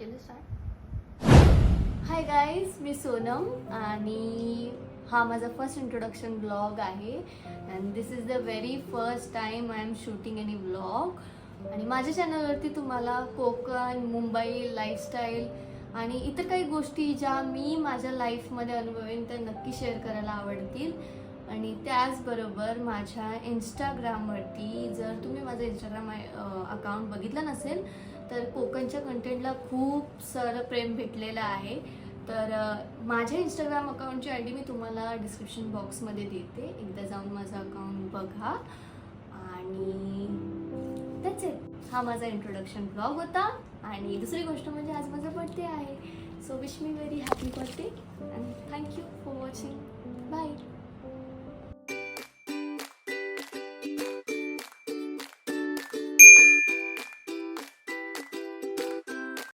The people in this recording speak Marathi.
केलं स्टार्ट. हाय गाईज, मी सोनम आणि हा माझा फर्स्ट इंट्रोडक्शन ब्लॉग आहे. And this is the very first time I am shooting any blog. आणि माझ्या चॅनलवरती तुम्हाला कोकण, मुंबई, लाईफस्टाईल आणि इतर काही गोष्टी ज्या मी माझ्या लाईफमध्ये अनुभवेन त्या नक्की शेअर करायला आवडतील. आणि त्याचबरोबर माझ्या इंस्टाग्रामवरती, जर तुम्ही माझं इंस्टाग्राम अकाउंट बघितलं नसेल तर कोकणच्या कंटेंटला खूप सारं प्रेम भेटलेलं आहे. तर माझ्या इंस्टाग्राम अकाउंटची आय डी मी तुम्हाला डिस्क्रिप्शन बॉक्समध्ये देते, एकदा जाऊन माझं अकाउंट बघा. आणि त्याच आहे, हा माझा इंट्रोडक्शन ब्लॉग होता. आणि दुसरी गोष्ट म्हणजे आज माझा बर्थडे आहे. So wish me very happy birthday and thank you for watching. Bye.